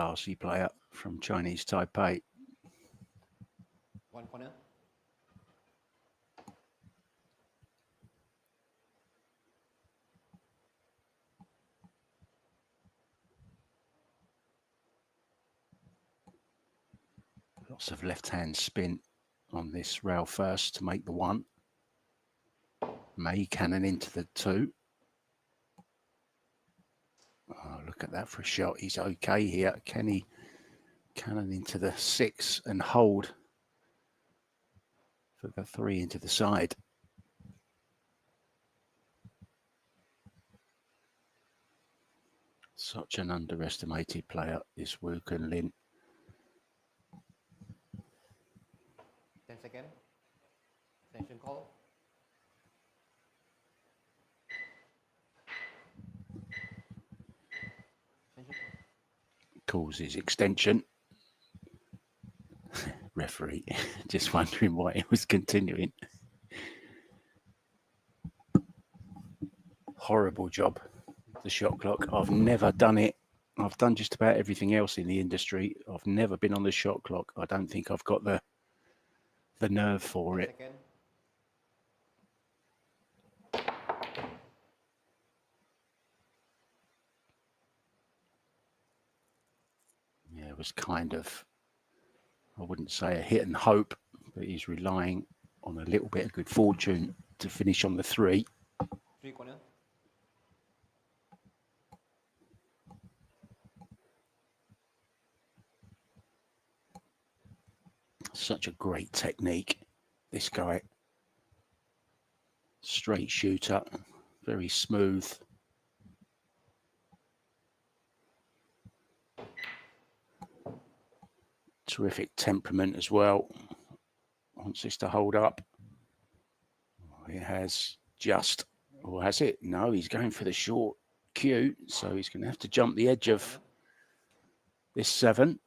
classy player from Chinese Taipei. 1 corner. Lots of left-hand spin on this rail first to make the 1. May cannon into the 2. Oh, look at that for a shot. He's okay here. Can he cannon into the 6 and hold for the 3 into the side? Such an underestimated player, this Wu Kun Lin. 10 seconds. Attention call. Calls his extension. Referee just wondering why it was continuing. Horrible job, the shot clock. I've never done it. I've done just about everything else in the industry. I've never been on the shot clock. I don't think I've got the nerve for it. Yeah, it was kind of, I wouldn't say a hit and hope, but he's relying on a little bit of good fortune to finish on the 3. 3 corner. Such a great technique, this guy. Straight shooter, very smooth. Terrific temperament as well. Wants this to hold up. He has just, or has it? No, he's going for the short cue, so he's going to have to jump the edge of this 7.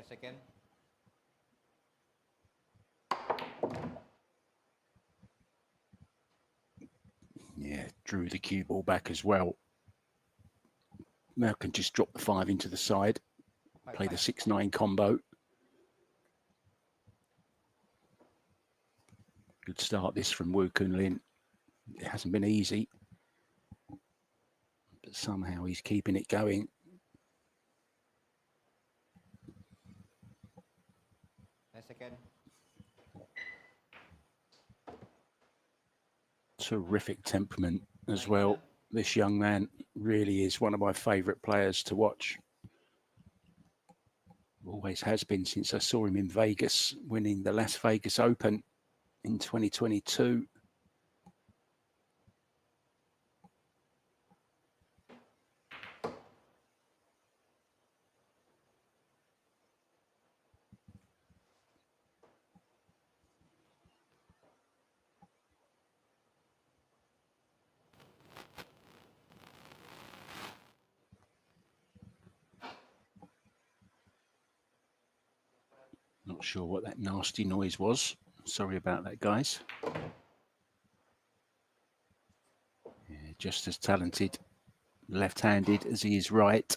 Second. Yeah, drew the cue ball back as well. Now can just drop the 5 into the side, play the 6-9 combo. Good start this from Wu Kun Lin. It hasn't been easy, but somehow he's keeping it going. Second. Terrific temperament as well. This young man really is one of my favourite players to watch. Always has been since I saw him in Vegas, winning the Las Vegas Open in 2022. Not sure what that nasty noise was. Sorry about that, guys. Yeah, just as talented, left-handed as he is right.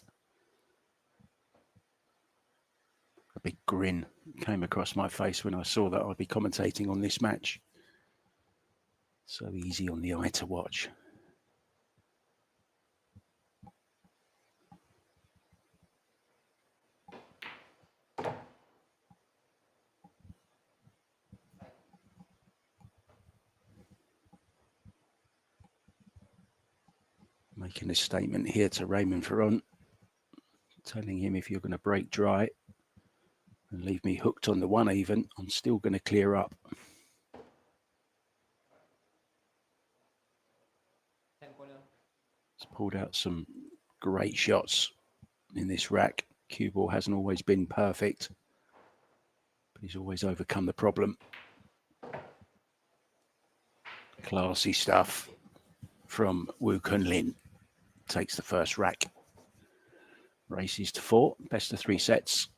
A big grin came across my face when I saw that I'd be commentating on this match. So easy on the eye to watch. Making a statement here to Raymond Faraon, telling him if you're going to break dry and leave me hooked on the 1 even, I'm still going to clear up. He's pulled out some great shots in this rack. Cue ball hasn't always been perfect, but he's always overcome the problem. Classy stuff from Wu Kun Lin. Takes the first rack. Races to 4, best of 3 sets.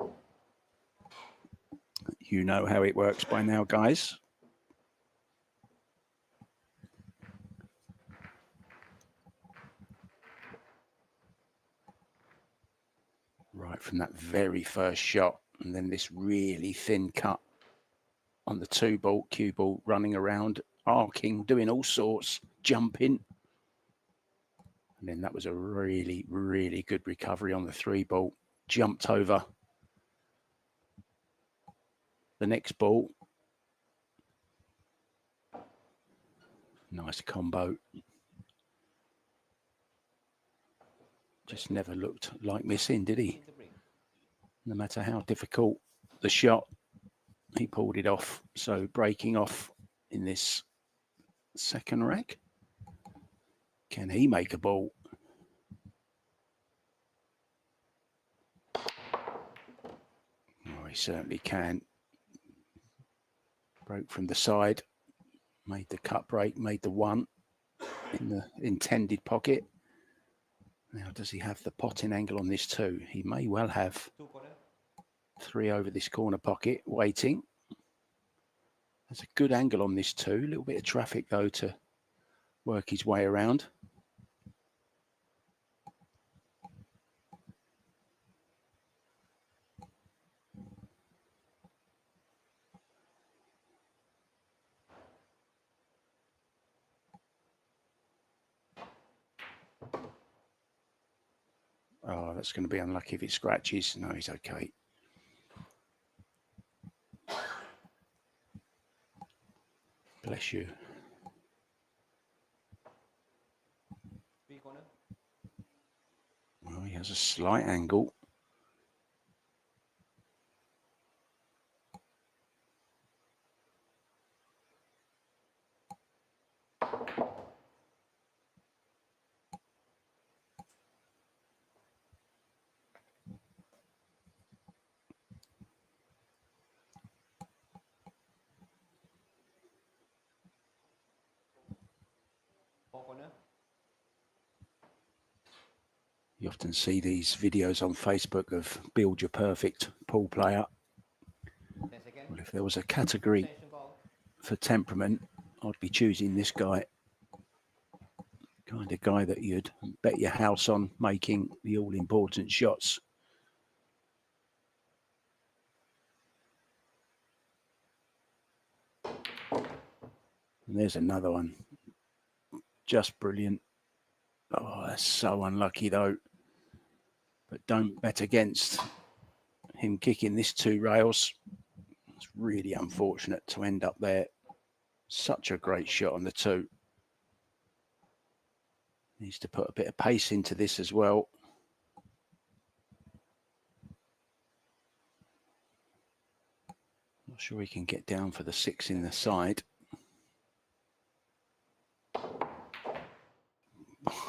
You know how it works by now, guys. Right from that very first shot, and then this really thin cut on the 2-ball, cue ball, running around, arcing, doing all sorts, jumping. And then that was a really, really good recovery on the 3-ball. Jumped over the next ball. Nice combo. Just never looked like missing, did he? No matter how difficult the shot, he pulled it off. So breaking off in this second rack. Can he make a ball? Oh, he certainly can. Broke from the side, made the cut break, made the 1 in the intended pocket. Now, does he have the potting angle on this 2? He may well have 3 over this corner pocket, waiting. There's a good angle on this 2. A little bit of traffic, though, to work his way around. Oh, that's going to be unlucky if it scratches. No, he's okay. Bless you. Well, he has a slight angle. You often see these videos on Facebook of build your perfect pool player. Well, if there was a category for temperament, I'd be choosing this guy. Kind of guy that you'd bet your house on making the all-important shots. And there's another one. Just brilliant. Oh, that's so unlucky, though. But don't bet against him kicking this 2 rails. It's really unfortunate to end up there. Such a great shot on the 2. Needs to put a bit of pace into this as well. Not sure he can get down for the 6 in the side.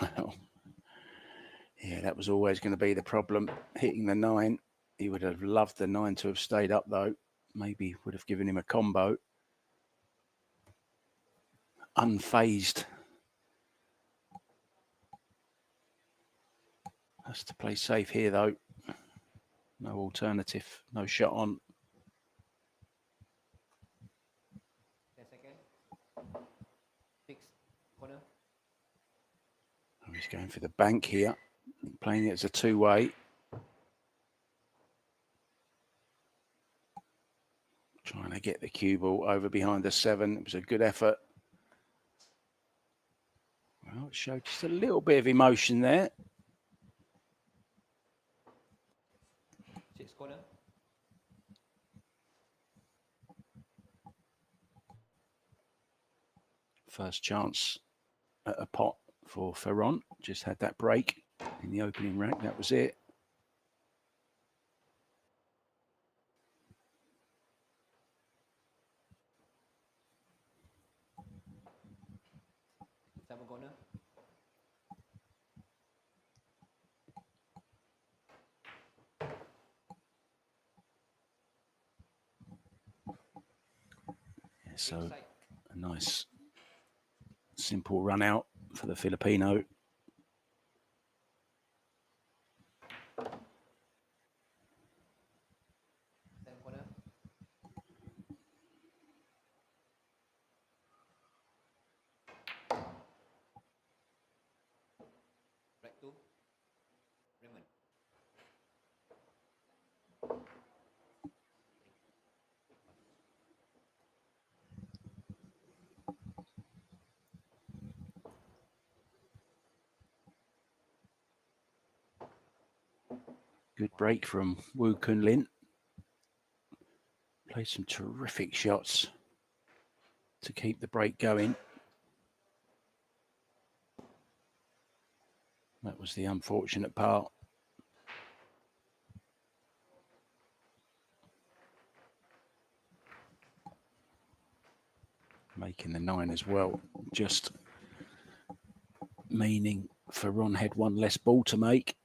Well, yeah, that was always going to be the problem, hitting the 9. He would have loved the 9 to have stayed up, though. Maybe would have given him a combo. Unfazed. Has to play safe here, though. No alternative, no shot on. 10 seconds. 6 corner. Oh, he's going for the bank here, playing it as a 2-way. Trying to get the cue ball over behind the 7. It was a good effort. Well, it showed just a little bit of emotion there. 6 corner. First chance at a pot for Faraon. Just had that break in the opening rack. That was it. Corner. Yeah, so a nice simple run out for the Filipino. Good break from Woo Kun Lin. Played some terrific shots to keep the break going. That was the unfortunate part. Making the 9 as well, just meaning Faraon had one less ball to make.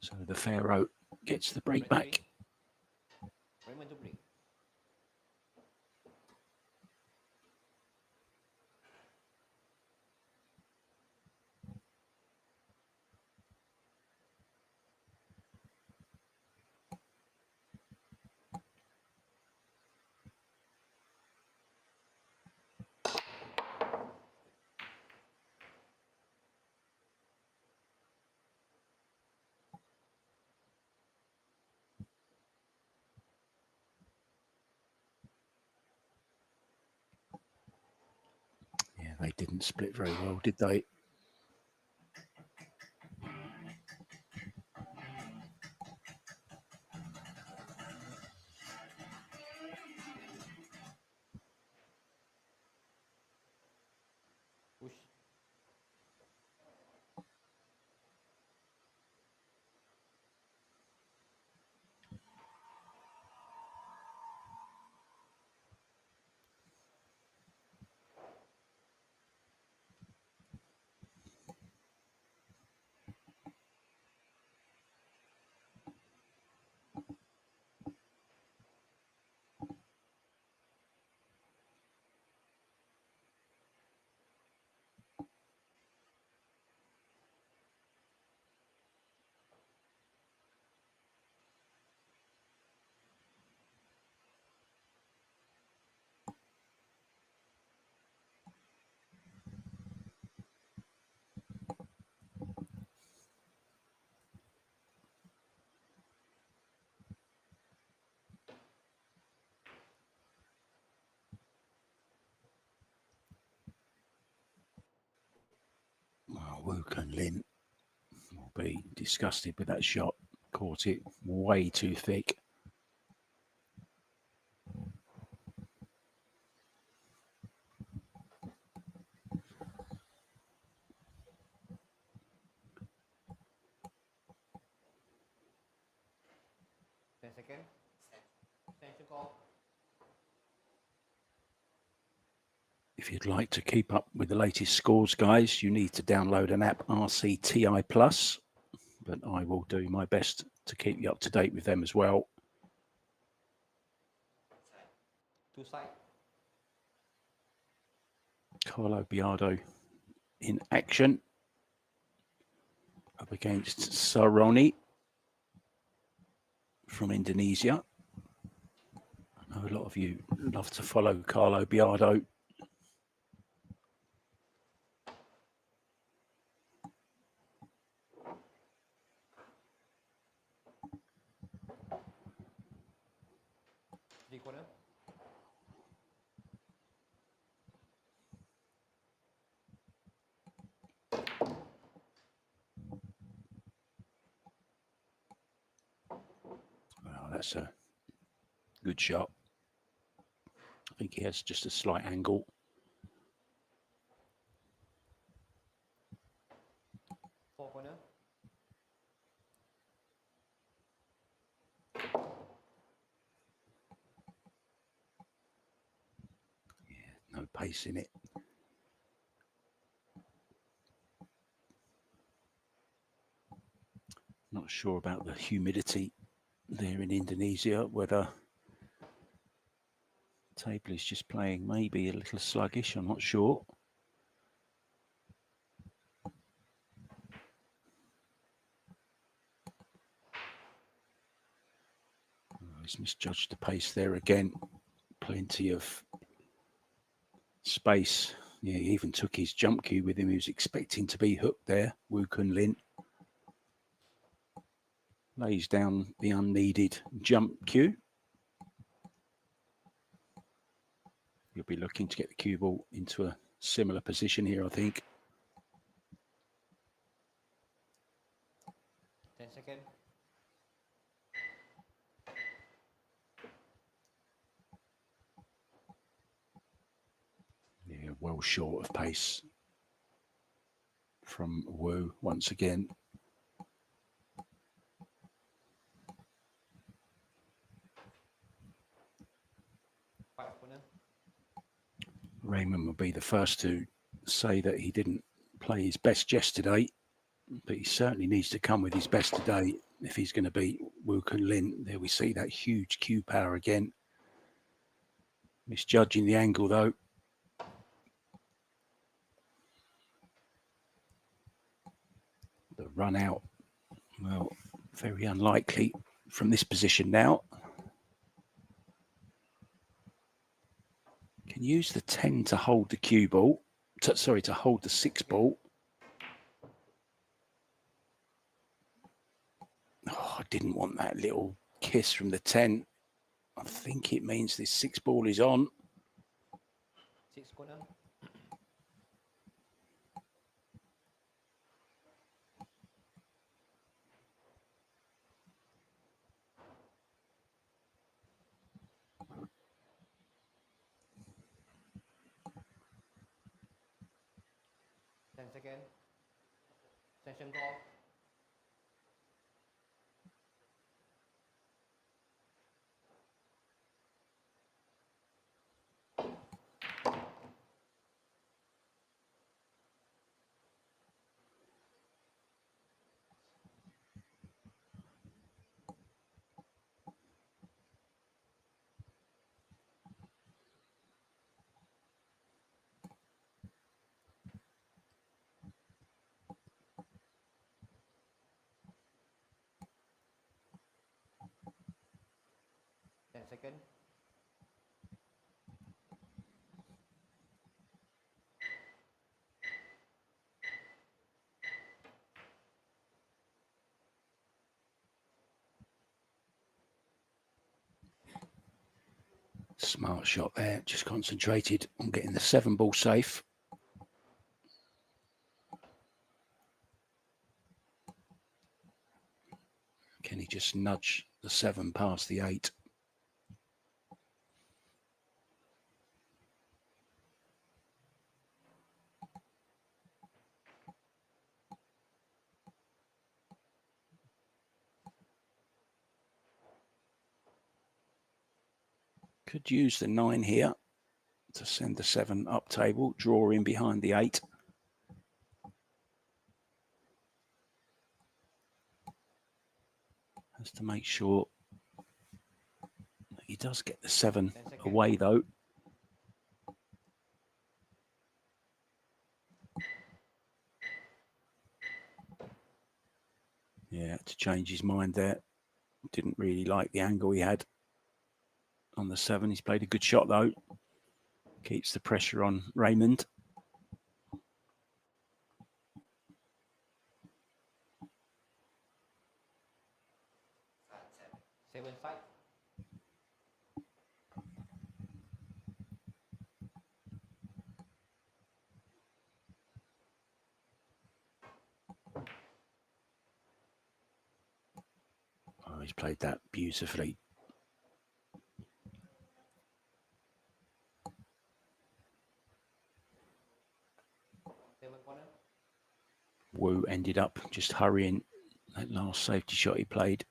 So the Pharaoh gets the break back. Raymond to break. Yeah, they didn't split very well, did they? Push. Well, Woo Kun Lin will be disgusted with that shot. Caught it way too thick. Second. Attention call. If you'd like to keep up with the latest scores, guys, you need to download an app, RCTI Plus. But I will do my best to keep you up to date with them as well. Two side. Carlo Biardo in action up against Saroni from Indonesia. I know a lot of you love to follow Carlo Biardo. Three corner. Well, that's a good shot. I think he has just a slight angle. Four corner. No pace in it. Not sure about the humidity there in Indonesia, whether the table is just playing maybe a little sluggish, I'm not sure. He's misjudged the pace there again. Plenty of space. Yeah, he even took his jump cue with him. He was expecting to be hooked there. Wu Kun Lin lays down the unneeded jump cue. He'll be looking to get the cue ball into a similar position here, I think. 10 seconds. Yeah, well short of pace from Wu once again. Raymond will be the first to say that he didn't play his best yesterday, but he certainly needs to come with his best today if he's going to beat Wu Kun Lin. There we see that huge cue power again. Misjudging the angle though. The run out, well, very unlikely from this position now. Can use the 10 to hold the cue ball. To hold the 6 ball. Oh, I didn't want that little kiss from the 10. I think it means this 6 ball is on. 6 corner. Second. Session call. Second. Smart shot there, just concentrated on getting the 7 ball safe. Can he just nudge the 7 past the 8? Could use the 9 here to send the 7 up table, draw in behind the 8. Has to make sure that he does get the 7 away though. Yeah, to change his mind there. Didn't really like the angle he had on the 7. He's played a good shot though. Keeps the pressure on Raymond. Seven five. Oh, he's played that beautifully. Wu ended up just hurrying that last safety shot he played.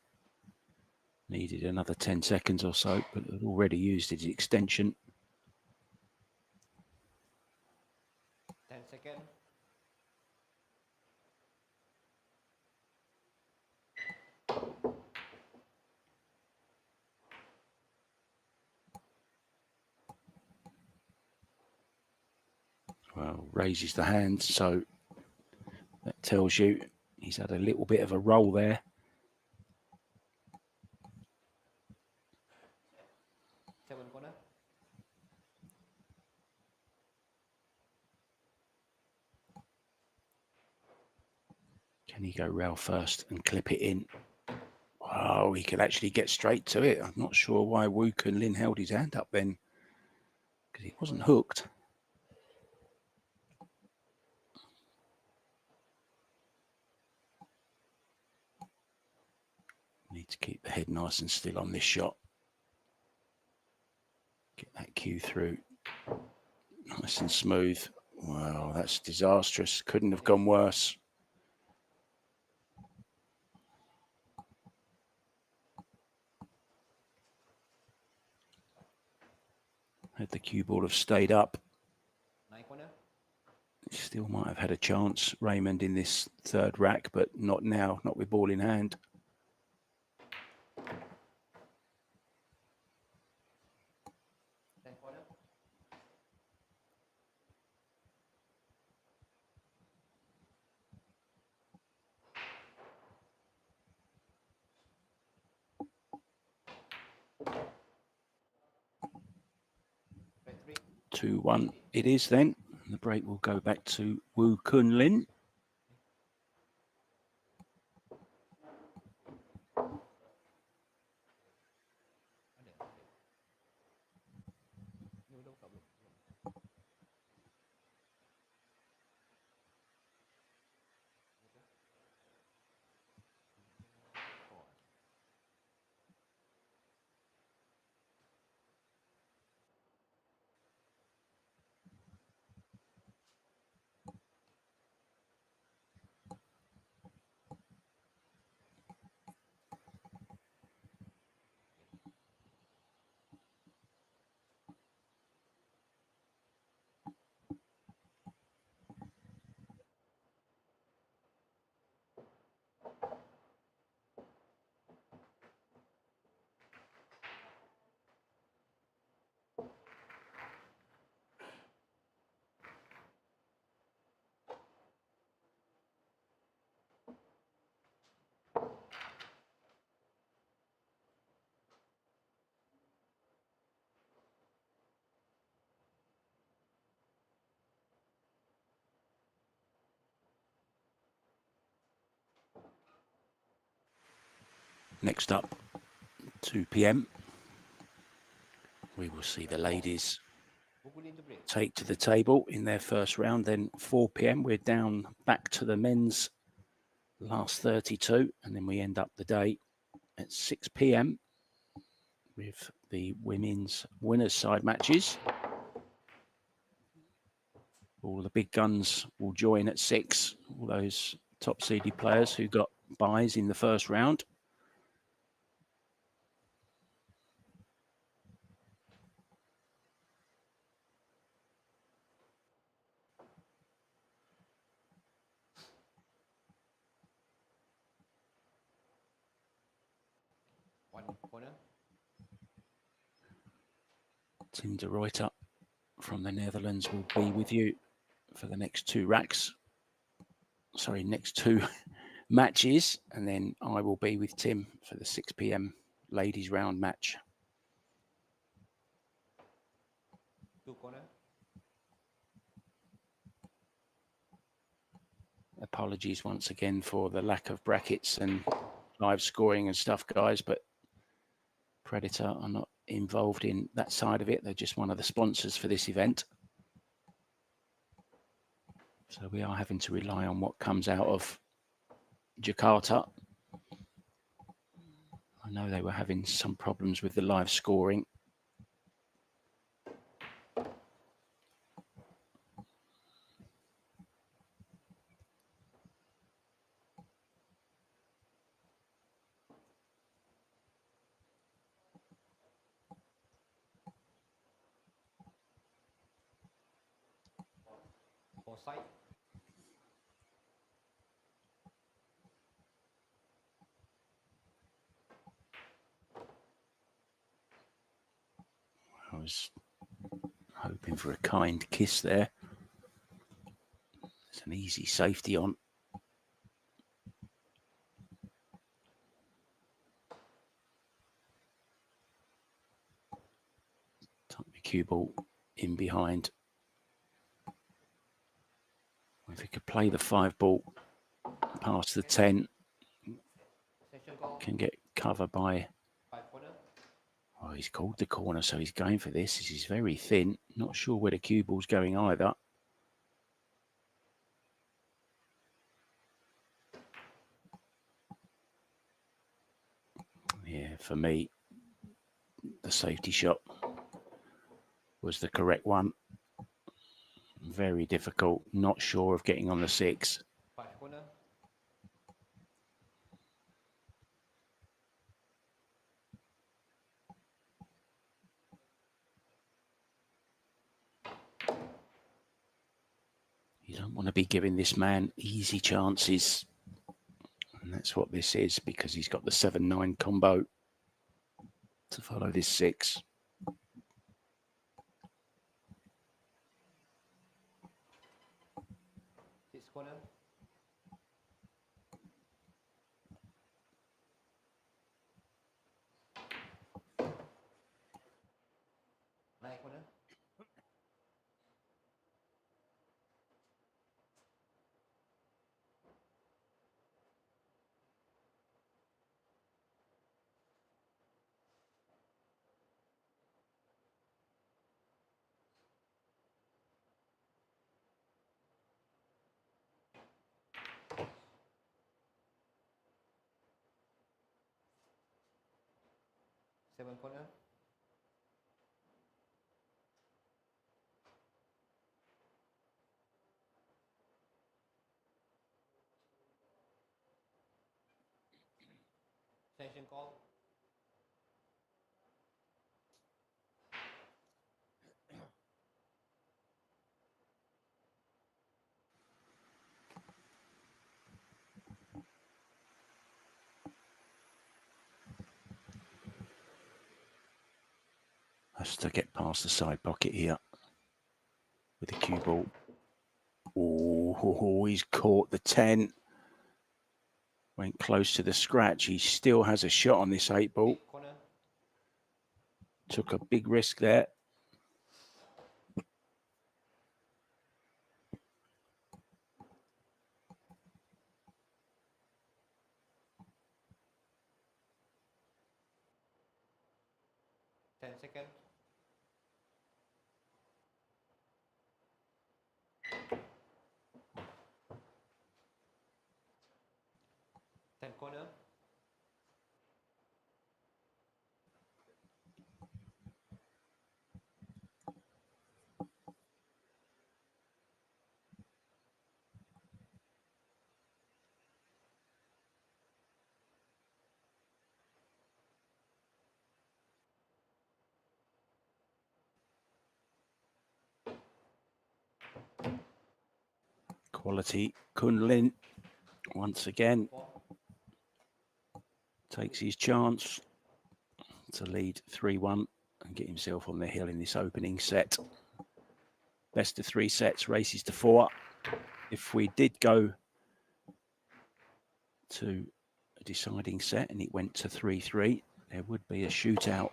Needed another 10 seconds or so, but had already used his extension. 10 seconds. Well, raises the hand, so that tells you he's had a little bit of a roll there. Seven corner. Can he go rail first and clip it in? Oh, he could actually get straight to it. I'm not sure why Woo Kun Lin held his hand up then, because he wasn't hooked. Need to keep the head nice and still on this shot. Get that cue through nice and smooth. Wow, that's disastrous. Couldn't have gone worse. Had the cue ball have stayed up, still might have had a chance, Raymond, in this third rack, but not now, not with ball in hand. Break 2-1 it is then. The break will go back to Woo Kun Lin. Next up, 2 p.m. we will see the ladies take to the table in their first round. Then 4 p.m. we're down back to the men's last 32, and then we end up the day at 6 p.m. with the women's winners side matches. All the big guns will join at 6, all those top seeded players who got buys in the first round. Tim de Ruyter from the Netherlands will be with you for the next 2 racks. Sorry, next 2 matches, and then I will be with Tim for the 6 p.m. ladies round match. Apologies once again for the lack of brackets and live scoring and stuff, guys, but Predator are not involved in that side of it. They're just one of the sponsors for this event. So we are having to rely on what comes out of Jakarta. I know they were having some problems with the live scoring. Offside. I was hoping for a kind kiss there. There's an easy safety on. Tuck the cue ball in behind. If he could play the 5 ball get past the 10. Session call. Can get cover by... 5 corner. Oh, he's called the corner, so he's going for this. This is very thin. Not sure where the cue ball's going either. Yeah, for me, the safety shot was the correct one. Very difficult. Not sure of getting on the 6. 5 corner. You don't want to be giving this man easy chances. And that's what this is, because he's got the 7-9 combo to follow this 6. 6 corner. Nine corner. Seven corner. Session call. Has to get past the side pocket here with the cue ball. Oh, he's caught the 10. Went close to the scratch. He still has a shot on this 8 ball. 8 corner. Took a big risk there. Ten seconds. Ten corner. Quality Kunlin once again 4. takes his chance to lead 3-1 and get himself on the hill in this opening set. Best of 3 sets, races to 4. If we did go to a deciding set and it went to 3-3, there would be a shootout.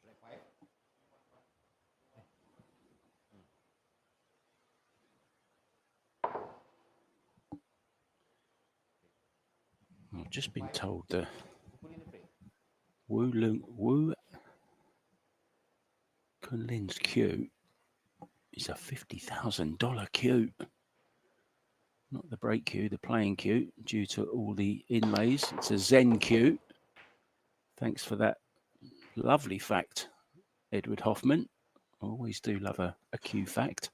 Black 5. I've just been told the Put in the frame. Wu Kunlin's cue is a $50,000 cue. Not the break cue, the playing cue, due to all the inlays. It's a Zen cue. Thanks for that lovely fact, Edward Hoffman. I always do love a cue fact.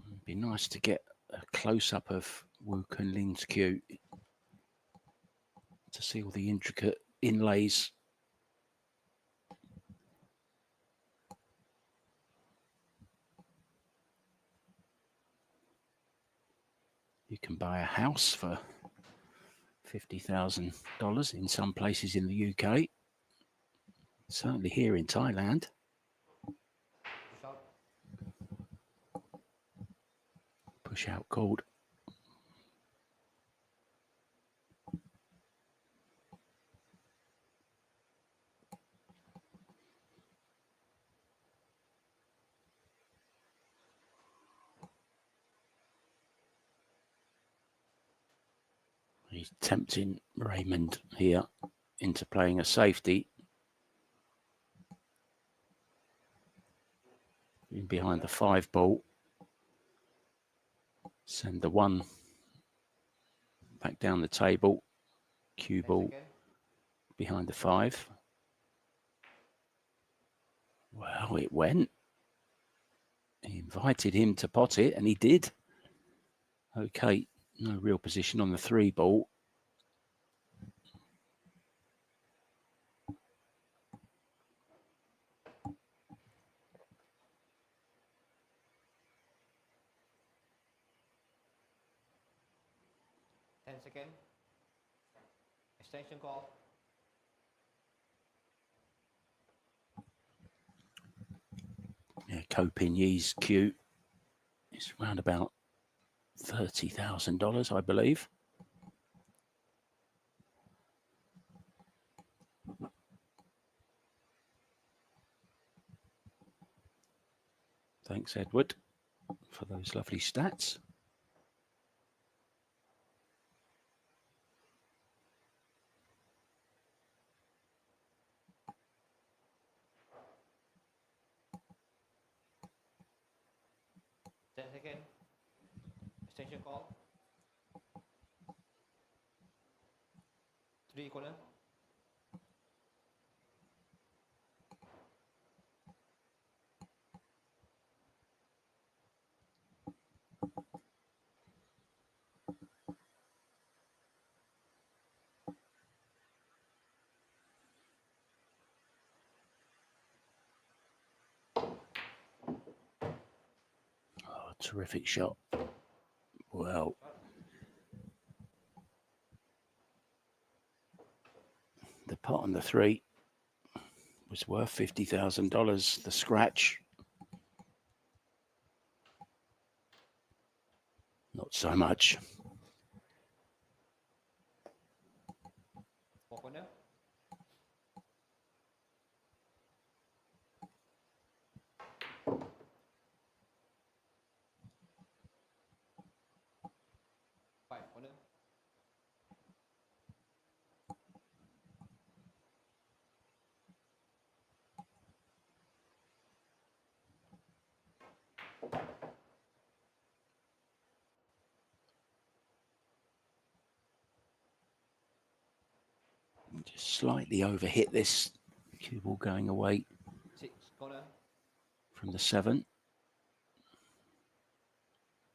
It'd be nice to get a close-up of Wu Kunlin's cue to see all the intricate inlays. You can buy a house for $50,000 in some places in the UK. Certainly here in Thailand. Shot. Push out called. He's tempting Raymond here into playing a safety. In behind the 5 ball. Send the 1 back down the table. Cue ball behind the 5. Well, it went. He invited him to pot it, and he did. Okay, no real position on the 3 ball. Second. Extension call. Yeah, Ko Pin Yee's cue is around about $30,000, I believe. Thanks, Edward, for those lovely stats. Second. Extension call. 3 corner. Oh, terrific shot. Well, the pot on the 3 was worth $50,000. The scratch, not so much. 4 corner. Corner. Just slightly overhit this cue ball going away 6 corner. from the 7.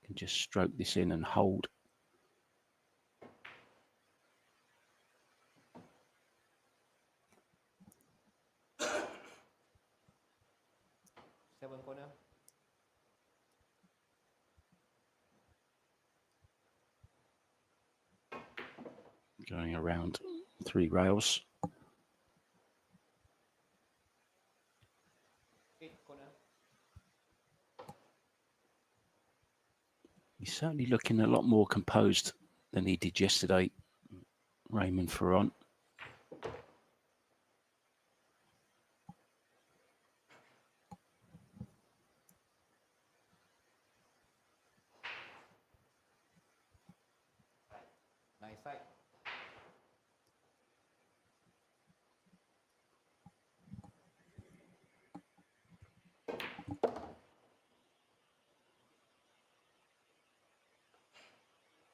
Can just stroke this in and hold. Seven corner. Going around 3 rails. 8 corner. He's certainly looking a lot more composed than he did yesterday, Raymond Faraon. Nice side.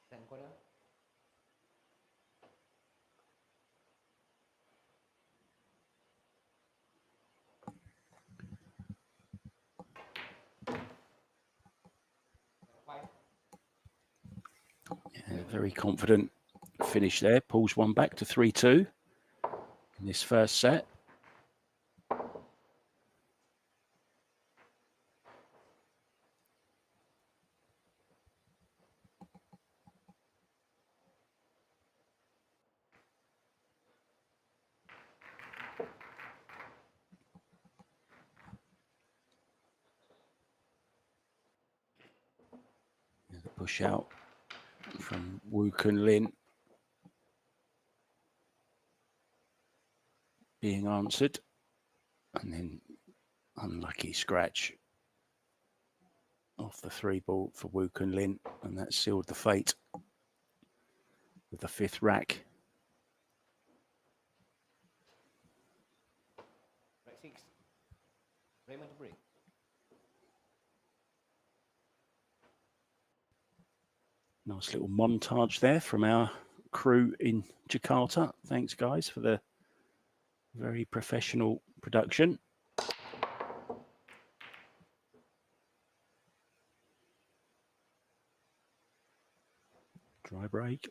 Ten corner. Yeah, very confident finish there. Pulls one back to 3-2 in this first set. Push out from Wu Kun Lin. Being answered. And then unlucky scratch off the 3-ball for Wu Kun Lin. And that sealed the fate with the 5th rack. Right 6. Raymond to break. Nice little montage there from our crew in Jakarta. Thanks, guys, for the very professional production. Dry break.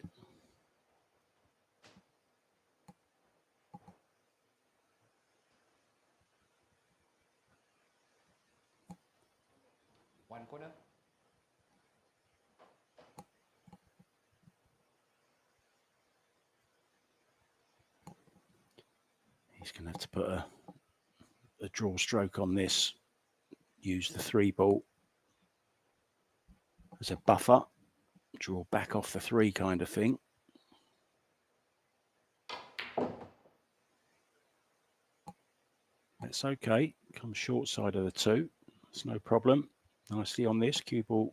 One corner. He's going to have to put a draw stroke on this. Use the 3-ball as a buffer. Draw back off the 3 kind of thing. That's okay. Comes short side of the 2. It's no problem. Nicely on this. Cue ball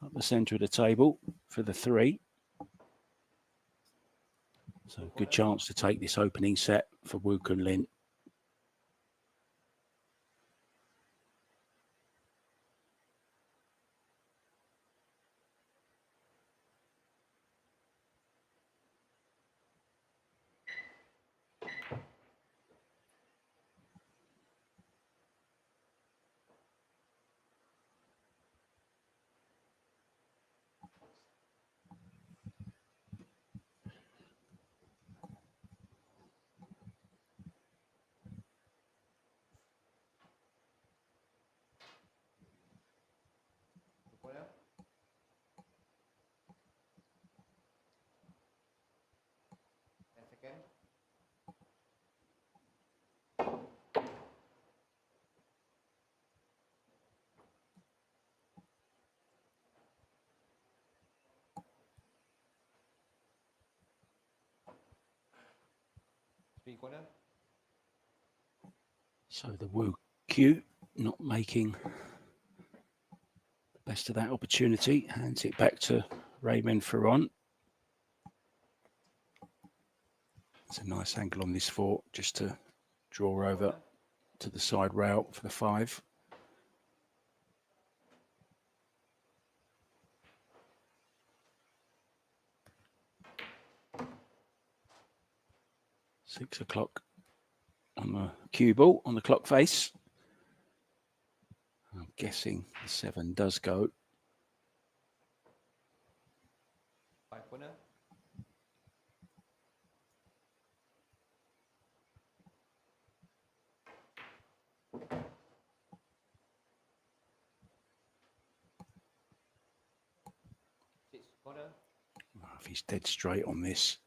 up the centre of the table for the 3. So good chance to take this opening set for Wu Kun Lin. Corner. Second. Three corner. So the Wu Q not making the best of that opportunity. Hands it back to Raymond Faraon. It's a nice angle on this 4 just to draw over to the side rail for the 5. Six o'clock on the cue ball, on the clock face. I'm guessing the 7 does go. 5 corner. Six corner. If he's dead straight on this,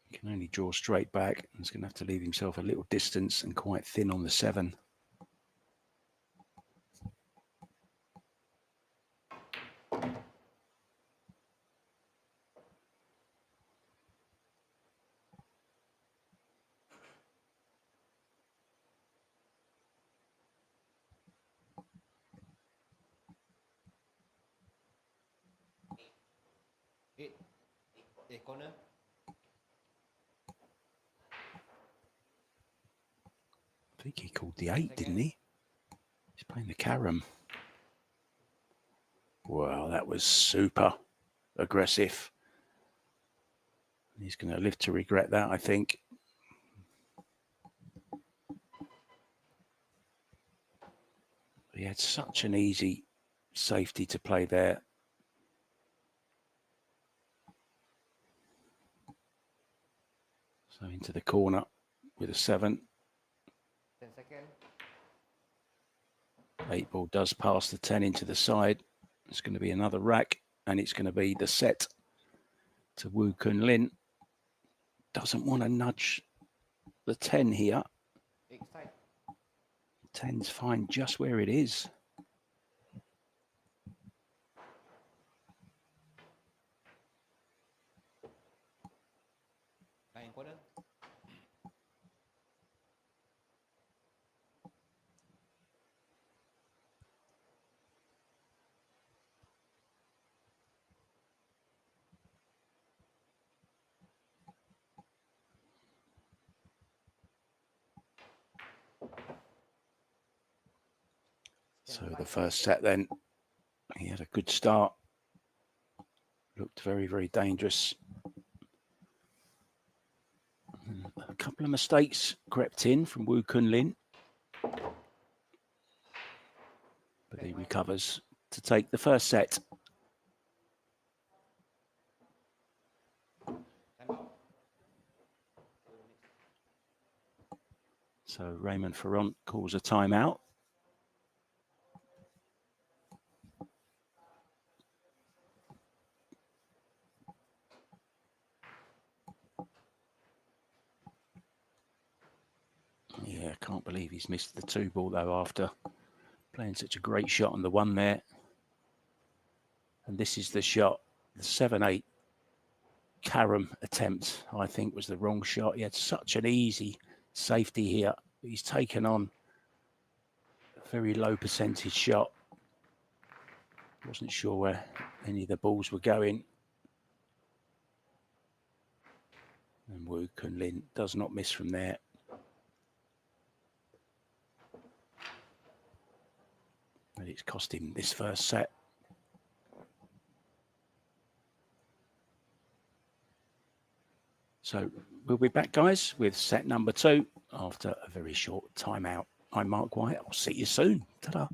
he can only draw straight back. He's going to have to leave himself a little distance and quite thin on the 7. Eight corner. I think he called the 8, didn't he? He's playing the carom. Wow, that was super aggressive. He's going to live to regret that, I think. He had such an easy safety to play there. So into the corner with a 7. 10 seconds. 8-ball does pass the 10 into the side. It's going to be another rack, and it's going to be the set to Wu Kun Lin. Doesn't want to nudge the 10 here. 10's fine just where it is. corner. So the first set then, he had a good start. Looked very, very dangerous. A couple of mistakes crept in from Woo Kun Lin. But he recovers to take the first set. So Raymond Faraon calls a timeout. Yeah, I can't believe he's missed the 2-ball though after playing such a great shot on the 1 there. And this is the shot, the 7-8 carom attempt, I think was the wrong shot. He had such an easy safety here. He's taken on a very low percentage shot. Wasn't sure where any of the balls were going. And Woo Kun Lin does not miss from there. And it's cost him this first set. So we'll be back, guys, with set number 2 after a very short timeout. I'm Mark White. I'll see you soon. Ta-da.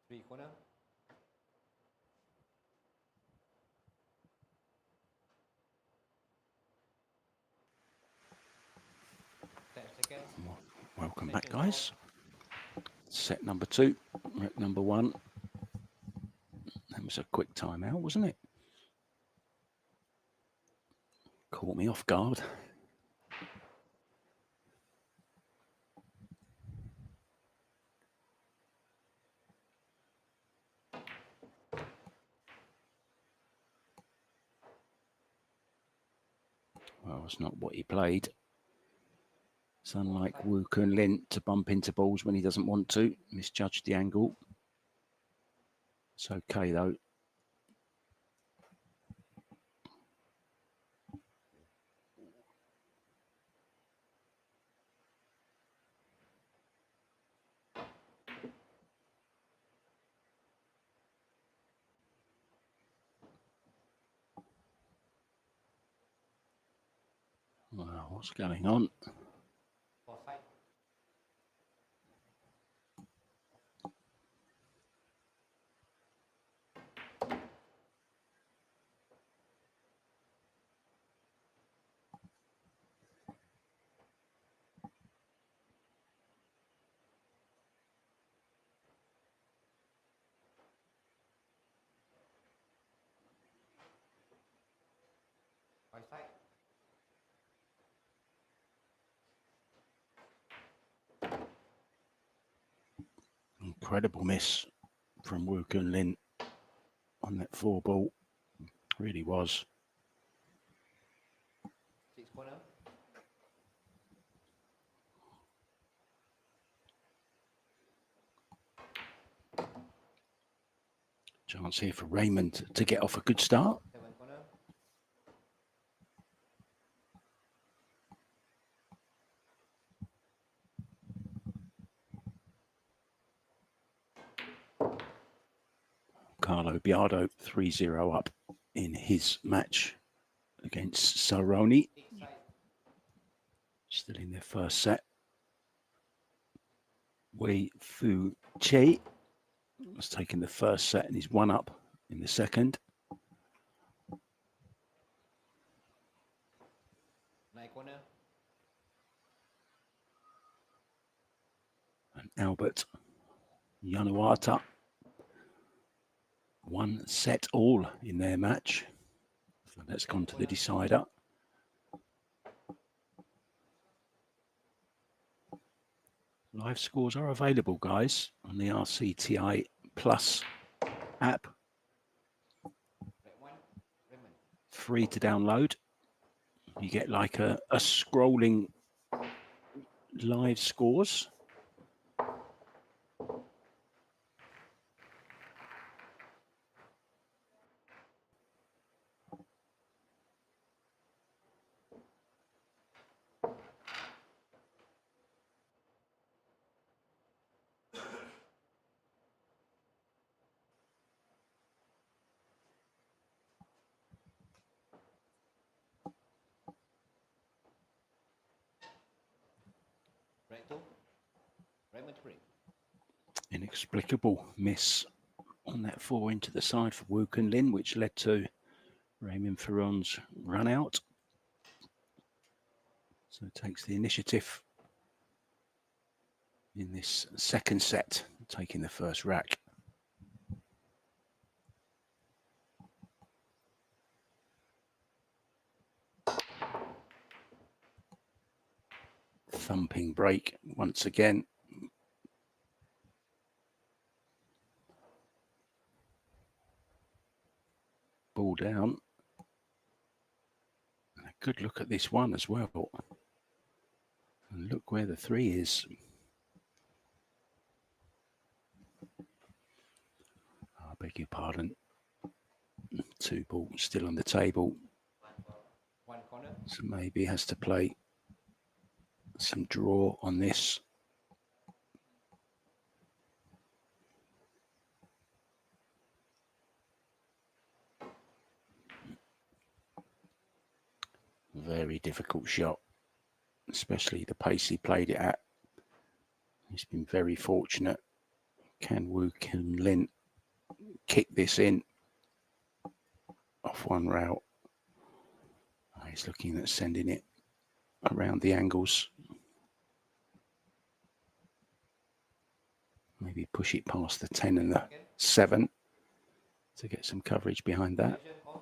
Three corner. 10 seconds. Welcome back, guys. Set number 2, rep number 1. That was a quick timeout, wasn't it? Caught me off guard. Well, it's not what he played. It's unlike Woo Kun Lin to bump into balls when he doesn't want to. Misjudged the angle. It's okay, though. Wow, what's going on? For fight. For fight. Incredible miss from Wu Kun Lin on that 4 ball. Really was. 6 corner. Chance here for Raymond to get off a good start. 7 corner. Carlo Biardo 3-0 up in his match against Saroni. 8 side. Still in their first set. Wei Fu Che has taken the first set and he's 1 up in the second. 9 corner. And Albert Yanuata 1 set all in their match. So that's gone to the decider. Live scores are available, guys, on the RCTI Plus app. Red 1. Raymond. Free to download. You get like a scrolling live scores. Red 2. Raymond 3. Inexplicable miss on that 4 into the side for Wu Kun Lin, which led to Raymond Faraon's run out. So takes the initiative in this second set, taking the first rack. Thumping break once again. Ball down. And a good look at this one as well. And look where the 3 is. I beg your pardon. 2 ball still on the table. 1 corner. So maybe has to play some draw on this. Very difficult shot, especially the pace he played it at. He's been very fortunate. Can Wu Kun Lin kick this in off one route? He's looking at sending it around the angles. Maybe push it past the 10 and the 7 to get some coverage behind that. Vision off.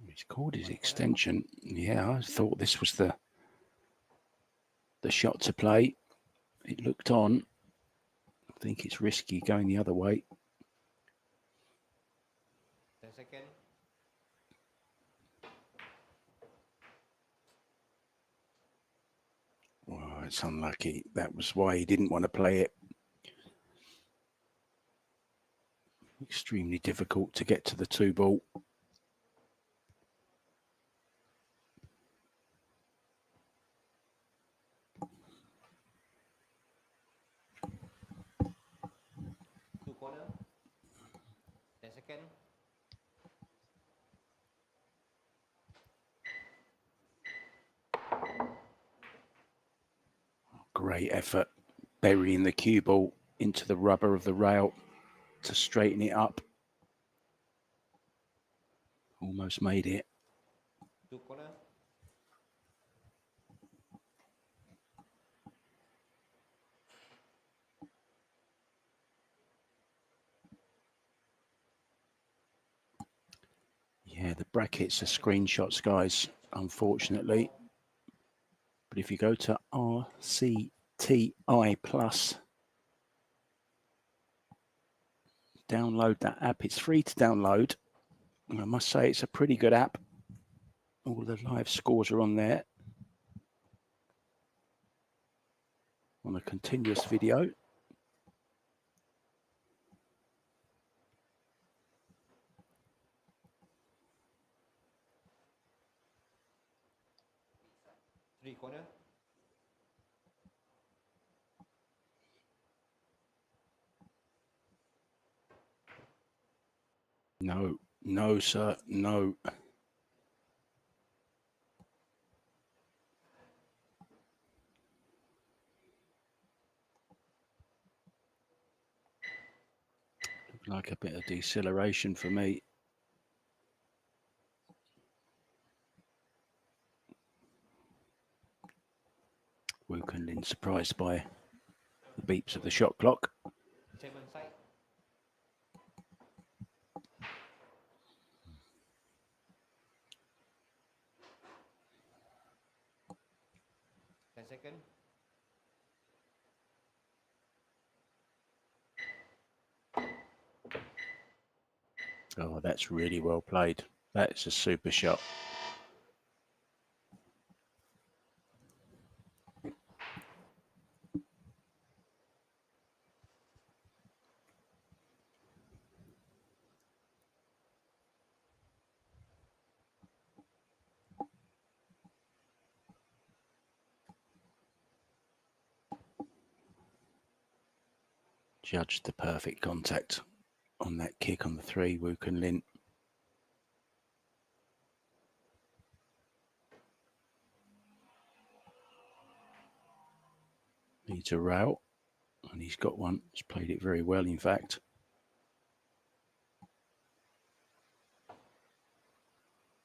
He's called his extension. Yeah, I thought this was the shot to play. It looked on. I think it's risky going the other way. 10 seconds. Oh, it's unlucky. That was why he didn't want to play it. Extremely difficult to get to the 2 ball. corner. 10 second. Great effort, burying the cue ball into the rubber of the rail to straighten it up. Almost made it. 2 corner. Yeah, the brackets are screenshots, guys, unfortunately. But if you go to RCTI Plus, download that app. It's free to download. And I must say it's a pretty good app. All the live scores are on there on a continuous video. Three corner. No, no, sir, no. Looked like a bit of deceleration for me. Wu Kunlin surprised by the beeps of the shot clock. 7 side. Second. Oh, that's really well played. That's a super shot. Judged the perfect contact on that kick on the 3, Wu Kunlin. Needs a rail, and he's got one. He's played it very well, in fact.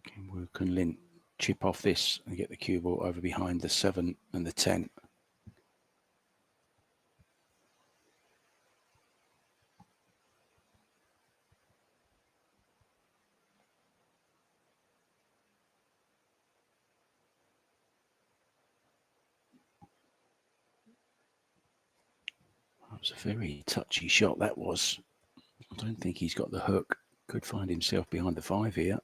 Can Wu Kunlin chip off this and get the cue ball over behind the 7 and the 10? That was a very touchy shot, that was. I don't think he's got the hook. Could find himself behind the 5 here.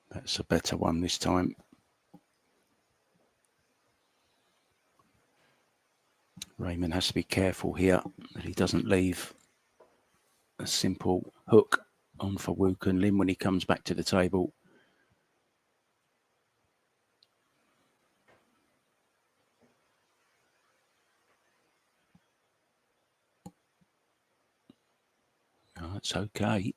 That's a better one this time. Raymond has to be careful here that he doesn't leave a simple hook on for Wu Kunlin when he comes back to the table. Oh, it's okay.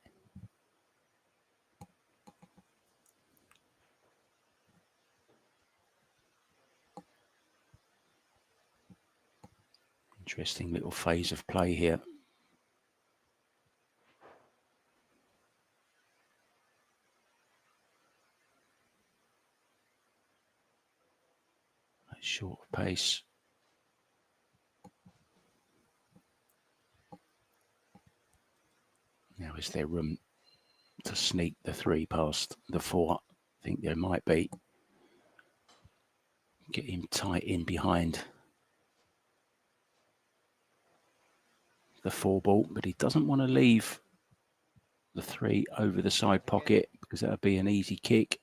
Interesting little phase of play here. Short pace. Now is there room to sneak the 3 past the 4? I think there might be. Get him tight in behind the 4 ball, but he doesn't want to leave the 3 over the side pocket because that would be an easy kick.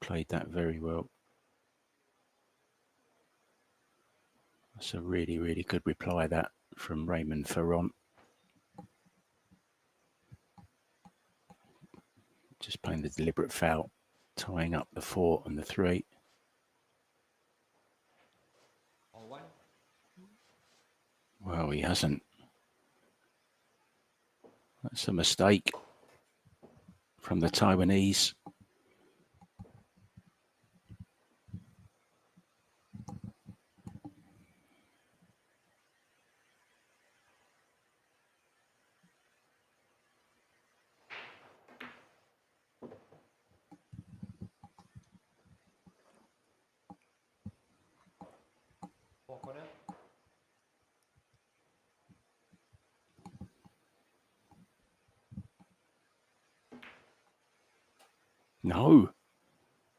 Played that very well. That's a really, really good reply, that, from Raymond Faraon. Just playing the deliberate foul, tying up the 4 and the 3. Well, he hasn't. That's a mistake from the Taiwanese. No.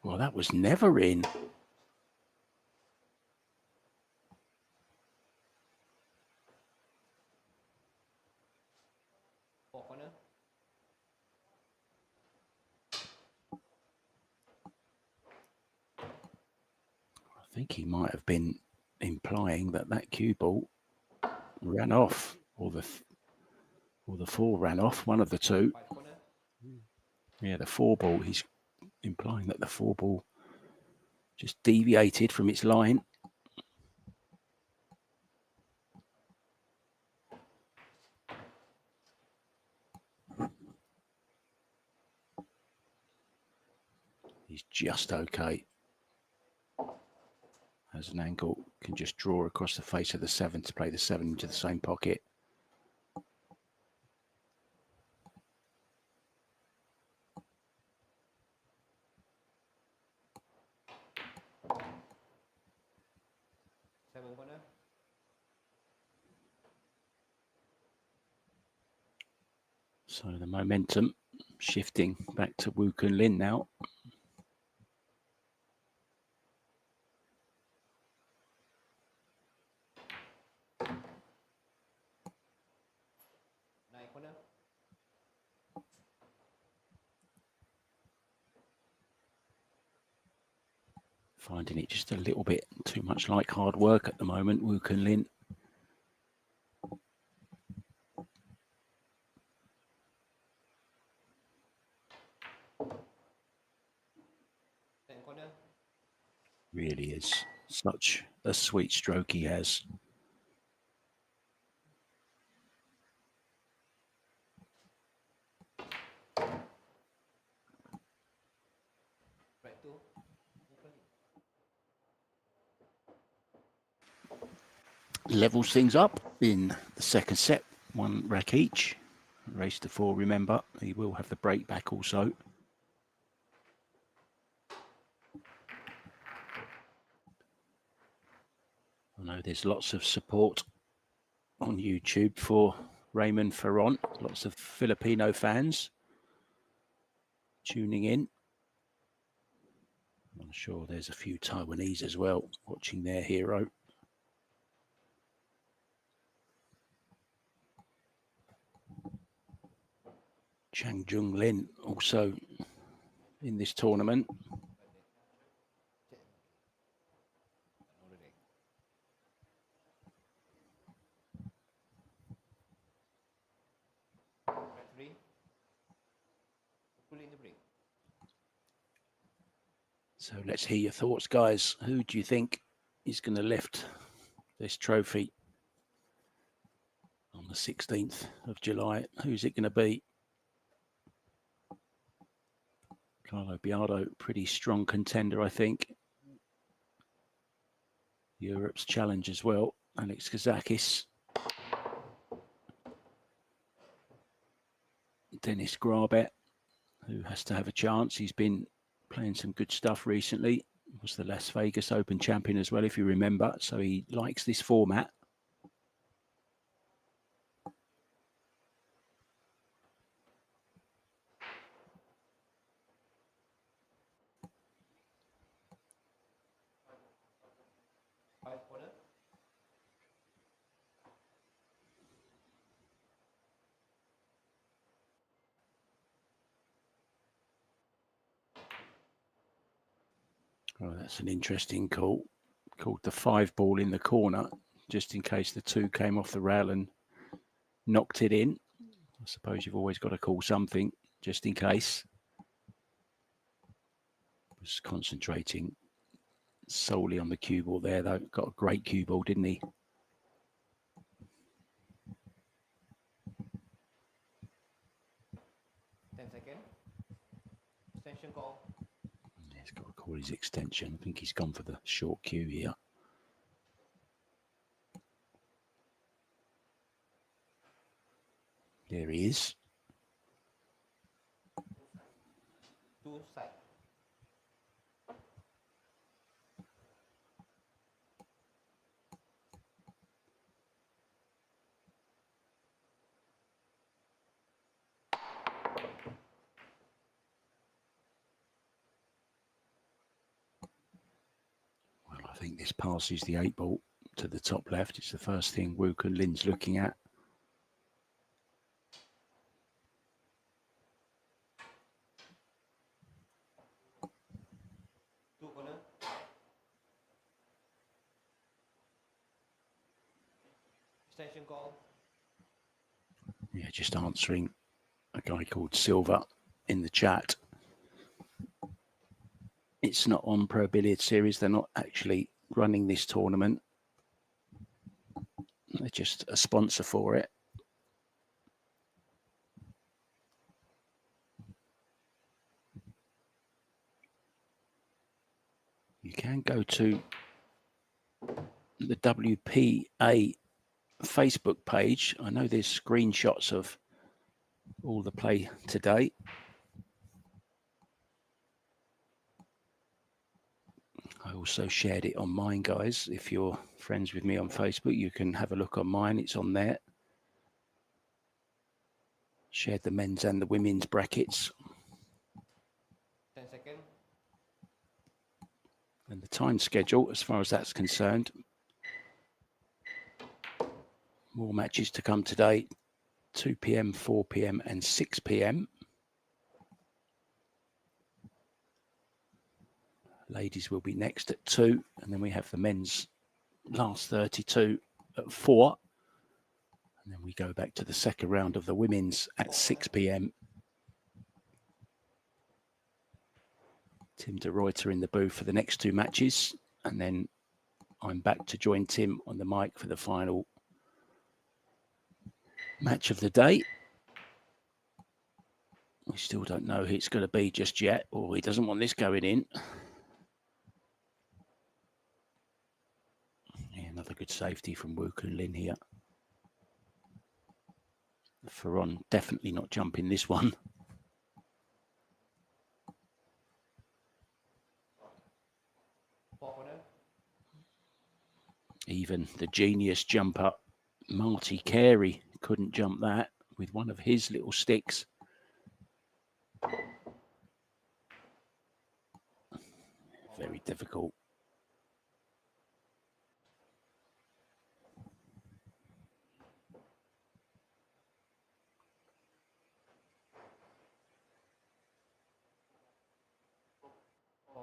Well, that was never in. I think he might have been implying that that cue ball ran off, or the 4 ran off, one of the 2. Yeah, the 4 ball, he's implying that the 4 ball just deviated from its line. He's just okay. Has an angle, can just draw across the face of the 7 to play the 7 into the same pocket. So the momentum shifting back to Wu Kun Lin now. Finding it just a little bit too much like hard work at the moment, Wu Kun Lin. Really is such a sweet stroke he has. Levels things up in the second set, 1 rack each. Race to 4, remember. He will have the break back also. I know there's lots of support on YouTube for Raymond Faraon. Lots of Filipino fans tuning in. I'm sure there's a few Taiwanese as well watching their hero. Chang Jung Lin also in this tournament. So let's hear your thoughts, guys. Who do you think is going to lift this trophy on the 16th of July? Who's it going to be? Carlo Biardo, pretty strong contender, I think. Europe's challenge as well. Alex Kazakis. Dennis Grabet, who has to have a chance. He's been playing some good stuff recently. Was the Las Vegas Open champion as well, if you remember. So he likes this format. 5 corner. Oh, that's an interesting call. Called the 5 ball in the corner, just in case the 2 came off the rail and knocked it in. I suppose you've always got to call something just in case. Was concentrating solely on the cue ball there, though. Got a great cue ball, didn't he? 10 seconds. Extension call. He's got to call his extension. I think he's gone for the short cue here. There he is. 2 side. Well, I think this passes the 8 ball to the top left. It's the first thing Wu Kun Lin's looking at. Extension call. Yeah, just answering a guy called Silver in the chat. It's not on Pro Billiard Series. They're not actually running this tournament. They're just a sponsor for it. You can go to the WPA Facebook page. I know there's screenshots of all the play today. I also shared it on mine, guys. If you're friends with me on Facebook, you can have a look on mine. It's on there. Shared the men's and the women's brackets. 10 seconds. And the time schedule, as far as that's concerned. More matches to come today. 2 p.m, 4 p.m, and 6 p.m. Ladies will be next at 2. And then we have the men's last 32 at 4. And then we go back to the second round of the women's at 6 p.m. Tim de Ruyter in the booth for the next 2 matches. And then I'm back to join Tim on the mic for the final match of the day. We still don't know who it's going to be just yet, or he doesn't want this going in. Yeah, another good safety from Wu Kun Lin here. Faraon definitely not jumping this one. Even the genius jumper, Marty Carey, couldn't jump that with one of his little sticks. Very difficult.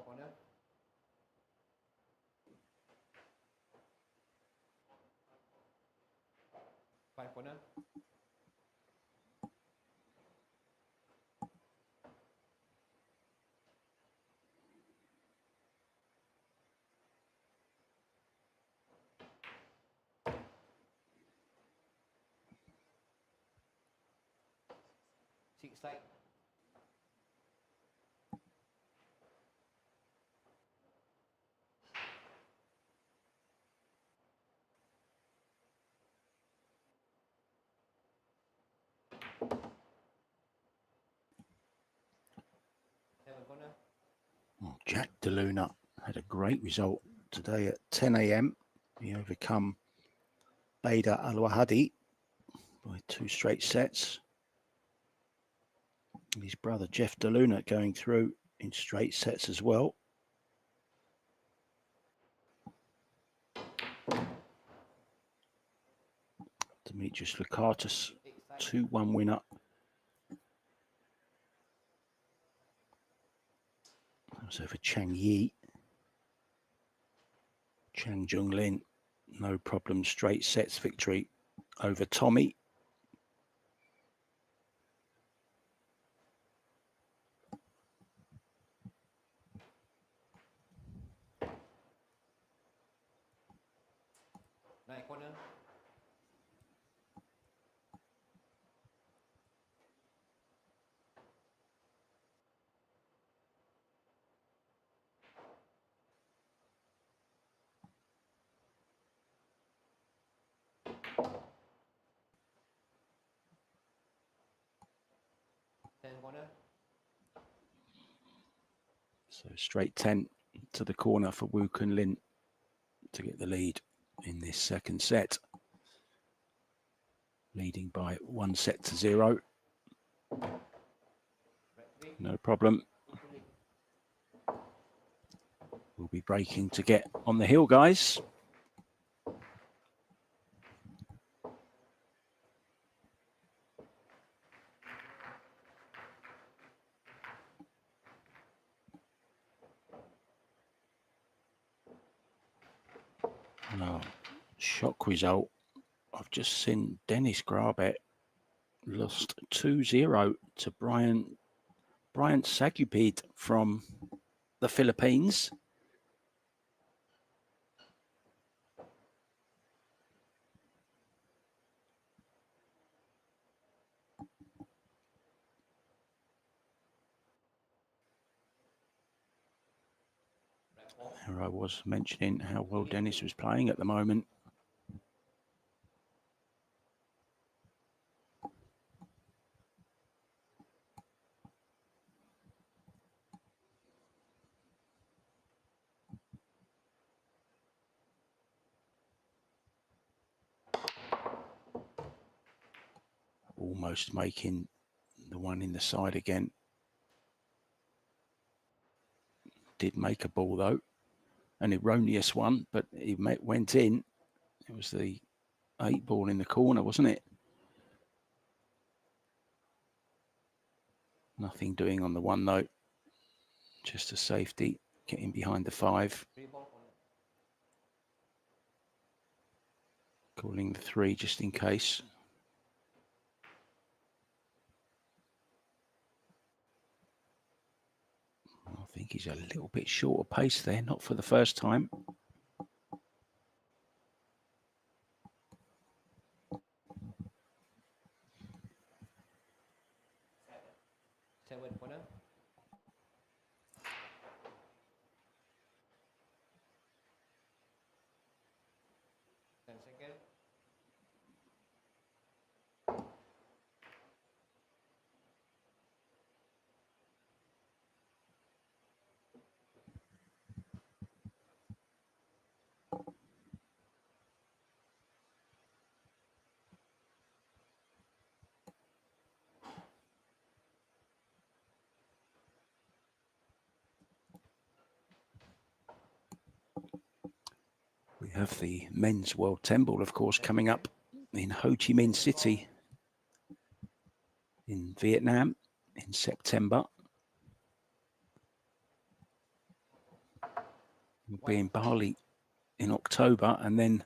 Corner. 5 corner. Six side. Well, Jack DeLuna had a great result today at 10 a.m. He overcome Bader Al-Wahadi by 2 straight sets. And his brother Jeff DeLuna going through in straight sets as well. Demetrius Lukatis, 8 side. 2-1 winner. So for Chang Yi. Chang Junglin, no problem, straight sets victory over Tommy. Night corner. Ten corner. So straight 10 to the corner for Wu Kunlin to get the lead in this second set. Leading by 1-0. Red 3. No problem. We'll be breaking to get on the hill, guys. No, shock result. I've just seen Dennis Grabet lost 2-0 to Bryant Sagupid from the Philippines. Here I was mentioning how well Dennis was playing at the moment. Almost making the one in the side again. Did make a ball though, an erroneous one, but he went in. It was the 8 ball in the corner, wasn't it? Nothing doing on the 1 though. Just a safety, getting behind the 5. 3 ball corner. Calling the 3 just in case. I think he's a little bit short of pace there, not for the first time. Seven corner. Ten second. We have the Men's World 10 Ball, of course, coming up in Ho Chi Minh City in Vietnam in September. We'll be in Bali in October, and then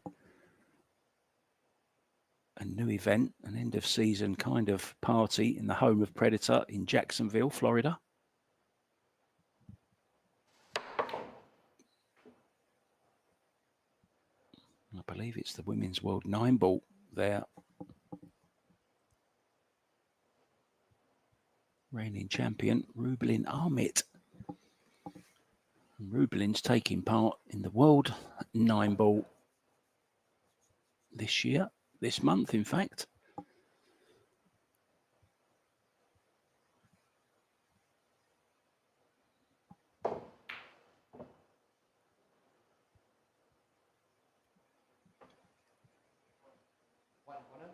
a new event, an end of season kind of party in the home of Predator in Jacksonville, Florida. I believe it's the Women's World 9 Ball there. Reigning champion, Rubilin Ahmet. Rubilin's taking part in the World 9 Ball this year, this month, in fact. One corner.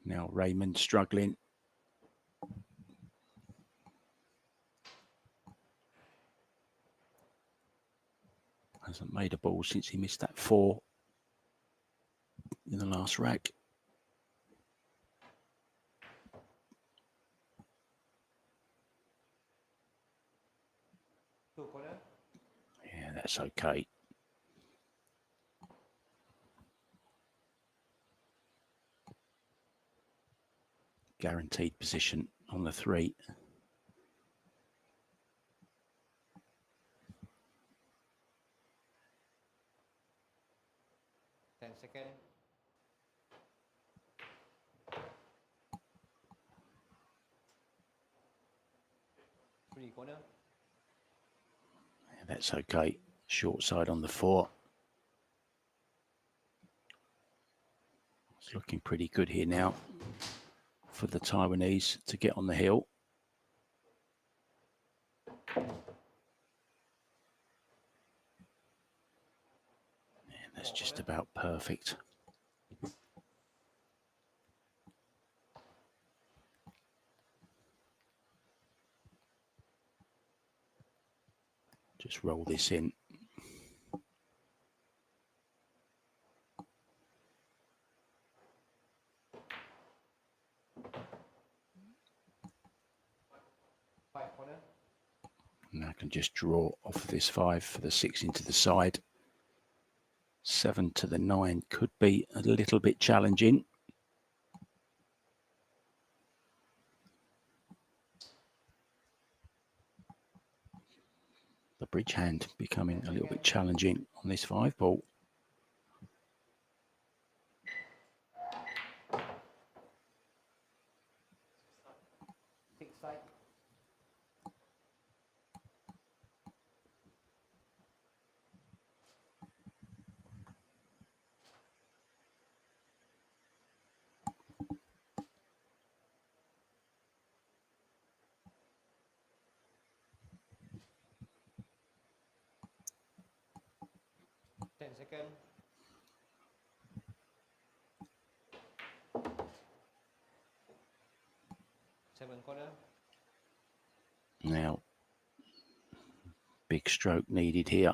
Now Raymond struggling. Hasn't made a ball since he missed that 4 in the last rack. Two corner. Yeah, that's okay. Guaranteed position on the 3. 10 seconds. Three corner. Yeah, that's okay. Short side on the 4. It's looking pretty good here now for the Taiwanese to get on the hill. And that's just about perfect. Just roll this in. Five corner. And I can just draw off of this 5 for the 6 into the side. 7 to the 9 could be a little bit challenging. The bridge hand becoming a little bit challenging on this 5 ball. Six side. Ten seconds. Seven corner. Now, big stroke needed here.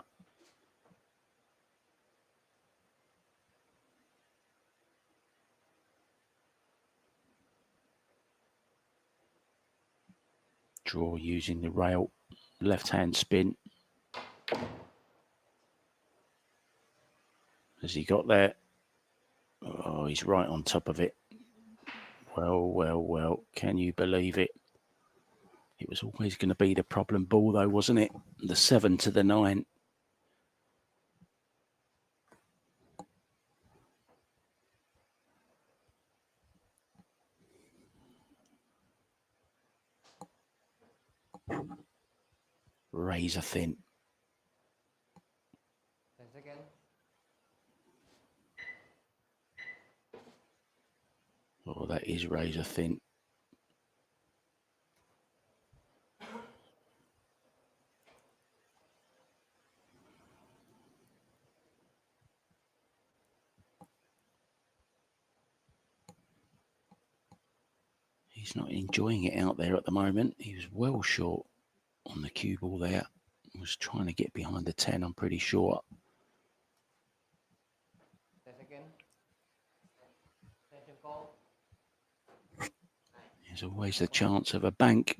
Draw using the rail, left hand spin. Has he got there? Oh, he's right on top of it. Well, well, well, can you believe it? It was always going to be the problem ball though, wasn't it? The 7 to the 9. Razor thin. 10 seconds. Oh, that is razor thin. He's not enjoying it out there at the moment. He was well short on the cue ball there. He was trying to get behind the 10, I'm pretty sure. 10 seconds. Tension call. There's always the chance of a bank.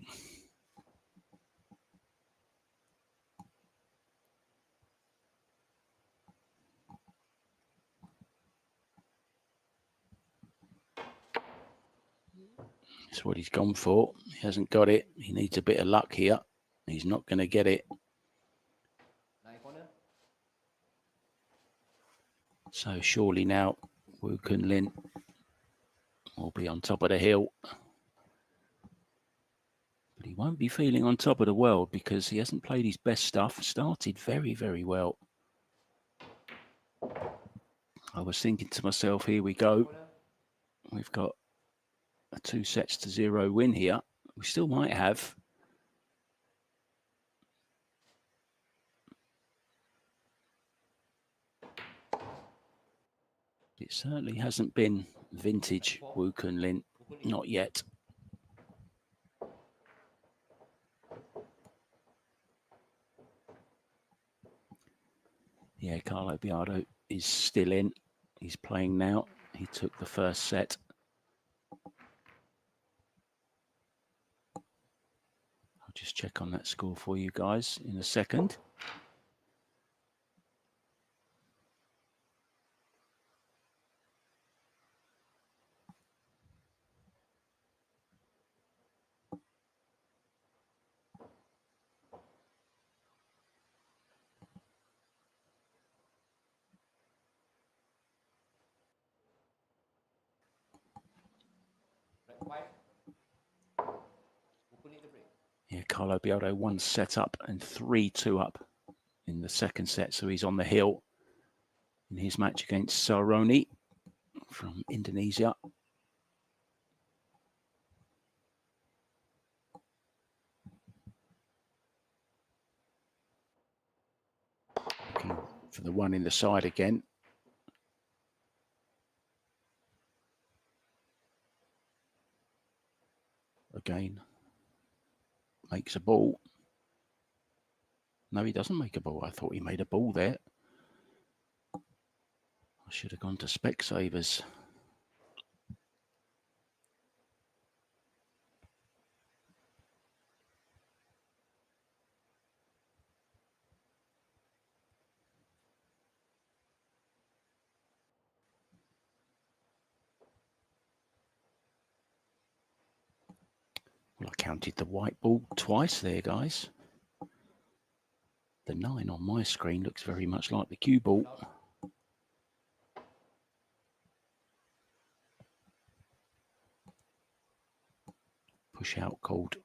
That's what he's gone for. He hasn't got it. He needs a bit of luck here. He's not going to get it. Nine corner. So surely now Wu Kun Lin will be on top of the hill. But he won't be feeling on top of the world because he hasn't played his best stuff. Started very, very well. I was thinking to myself, here we go. Corner. We've got a 2-0 win here. We still might have. It certainly hasn't been vintage Wu Kun Lin. Not yet. Yeah, Carlo Biardo is still in. He's playing now. He took the first set. I'll just check on that score for you guys in a second. Yeah, Carlo Bialdo 1 set up and 3-2 up in the second set. So he's on the hill in his match against Faraon from Indonesia. Looking for the one in the side again. Again, makes a ball. No, he doesn't make a ball. I thought he made a ball there. I should have gone to Specsavers. Well, I counted the white ball twice there, guys. The 9 on my screen looks very much like the cue ball. Push out called.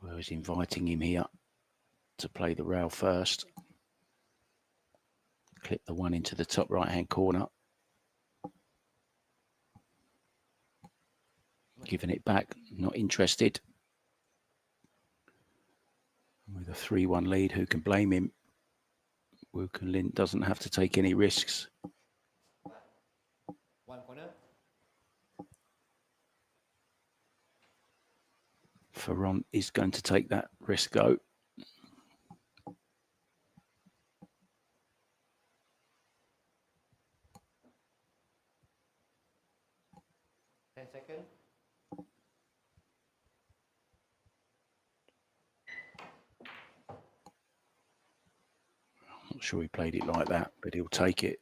I was inviting him here to play the rail first. Clip the one into the top right-hand corner. Giving it back, not interested. With a 3-1 lead, who can blame him? Woo Kun Lin doesn't have to take any risks. One corner. Faraon is going to take that risk though. Second. I'm not sure he played it like that, but he'll take it.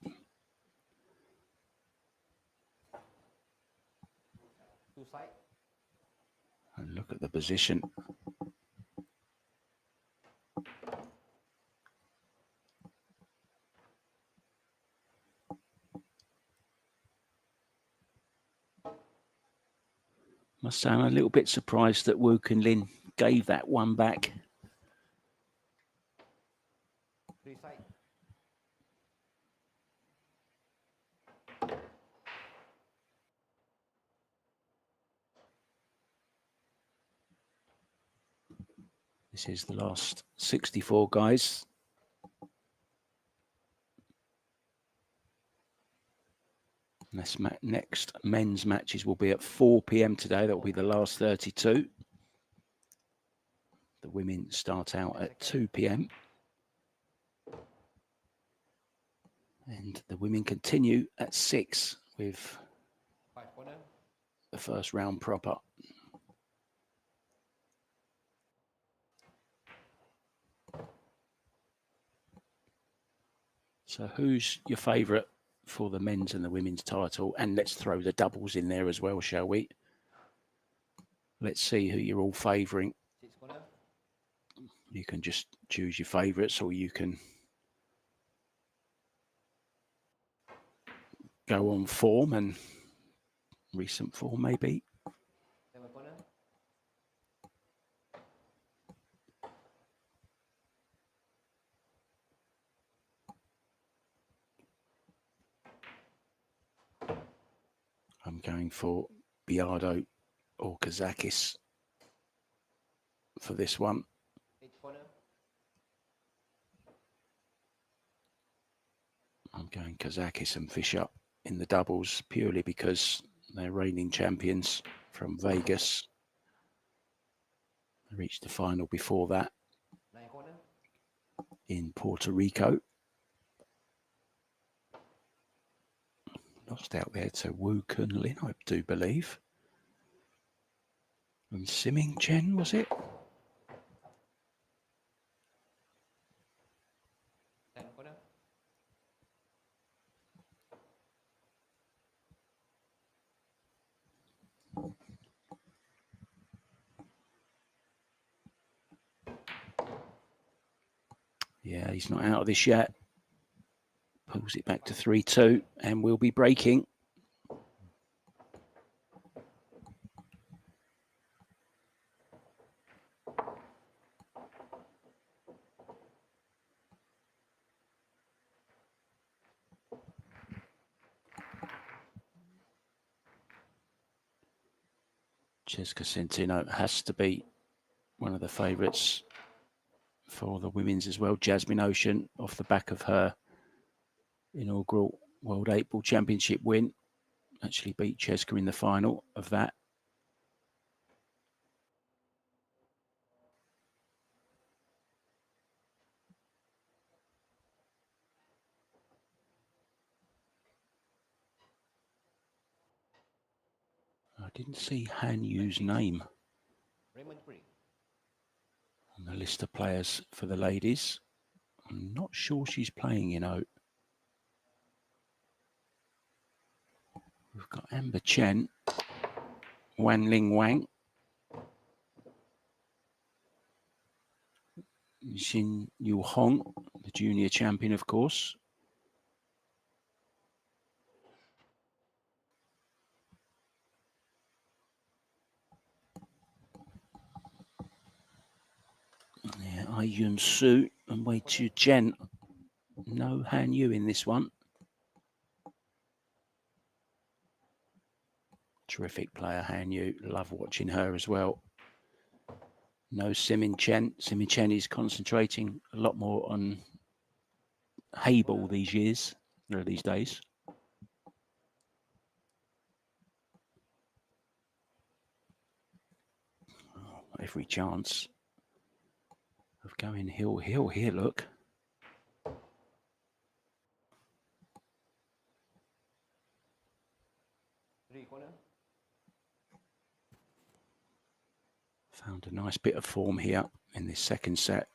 Two side. And look at the position. Must say I'm a little bit surprised that Woo Kun Lin gave that one back. Three side. This is the last 64, guys. Next men's matches will be at 4 p.m. today. That will be the last 32. The women start out at 2 p.m. And the women continue at 6 with the first round proper. So who's your favourite for the men's and the women's title? And let's throw the doubles in there as well, shall we? Let's see who you're all favouring. You can just choose your favourites, or you can go on form and recent form maybe. I'm going for Bialdo or Kazakis for this one. I'm going Kazakis and Fischer in the doubles purely because they're reigning champions from Vegas. They reached the final before that in Puerto Rico. lost out there to Wu Kun Lin, I do believe. And Siming Chen, was it? 10 corner. Yeah, he's not out of this yet. Pulls it back to 3-2 and we'll be breaking. Cesca Centino has to be one of the favourites for the women's as well. Jasmine Ocean, off the back of her inaugural World 8-Ball Championship win, actually beat Cesca in the final of that. I didn't see Han Yu's name Raymond Free. on the list of players for the ladies. I'm not sure she's playing, you know. We've got Amber Chen, Wan Ling Wang, Xin Yu Hong, the junior champion, of course. Yeah, Ai Yun Su and Wei Chu Jen. No Han Yu in this one. Terrific player, Han Yu. Love watching her as well. No Simin Chen. Simin Chen is concentrating a lot more on Hayball these days. Oh, every chance of going hill here, look. Found a nice bit of form here in this second set.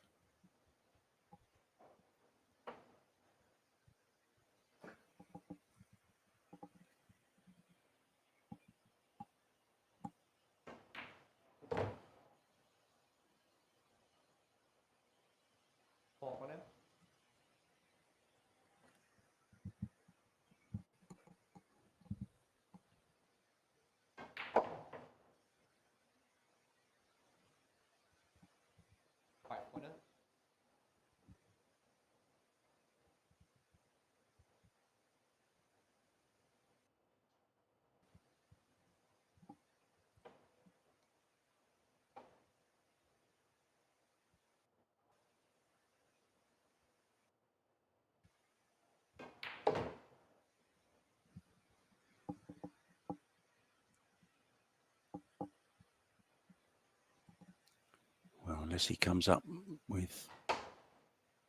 Well, unless he comes up with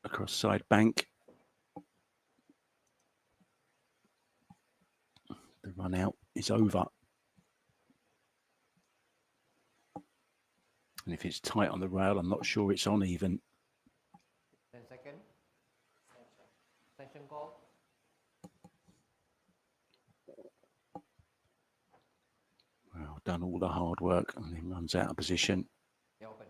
a cross-side bank. The run out is over. And if it's tight on the rail, I'm not sure it's on even. 10 seconds. Sanction call. Well, done all the hard work and then runs out of position. Open.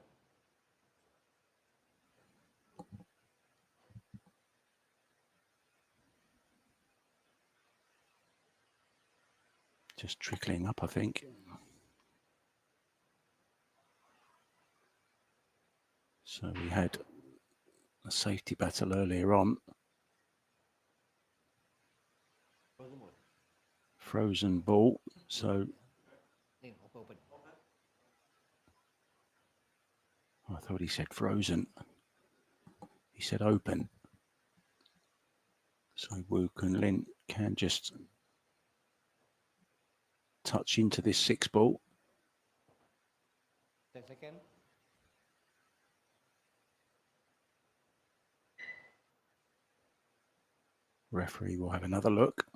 Just trickling up, I think. So we had a safety battle earlier on. Frozen ball. So I thought he said frozen. He said open. So Wu Kun Lin can just touch into this 6 ball. 10 seconds. Referee will have another look.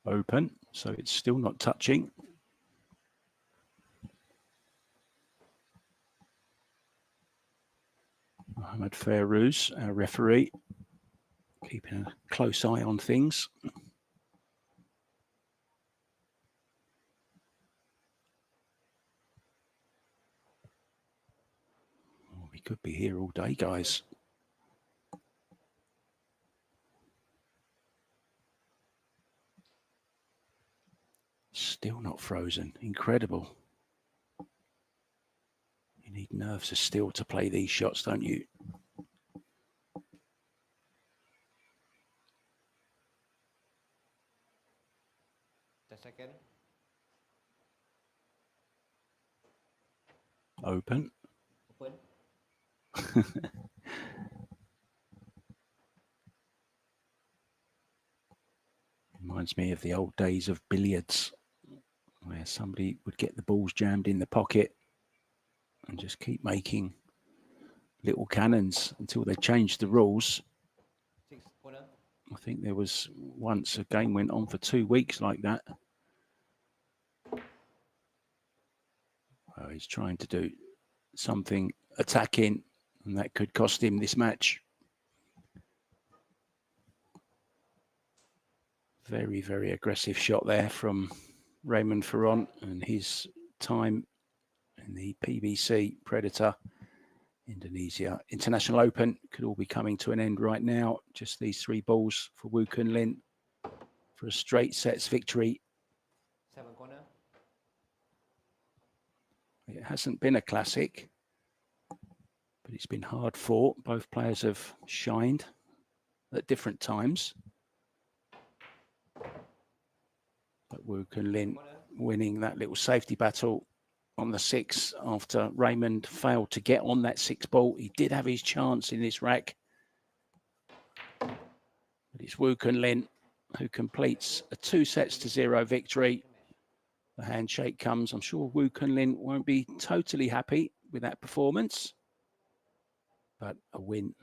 open, so it's still not touching. Mohamed Fairouz, our referee, keeping a close eye on things. Oh, we could be here all day, guys. Still not frozen. Incredible. You need nerves of steel to play these shots, don't you? Second. Open. Open. Reminds me of the old days of billiards, where somebody would get the balls jammed in the pocket and just keep making little cannons until they changed the rules. I think there was once a game went on for 2 weeks like that. Oh, he's trying to do something attacking, and that could cost him this match. Very, very aggressive shot there from Raymond Faraon, and his time in the PBC Predator Indonesia International Open could all be coming to an end right now. Just these 3 balls for Woo Kun Lin for a straight sets victory. 7 corner. It hasn't been a classic, but it's been hard fought. Both players have shined at different times. But Woo Kun Lin winning that little safety battle on the 6 after Raymond failed to get on that 6 ball. He did have his chance in this rack. But it's Woo Kun Lin who completes a 2-0 victory. The handshake comes. I'm sure Woo Kun Lin won't be totally happy with that performance, but a win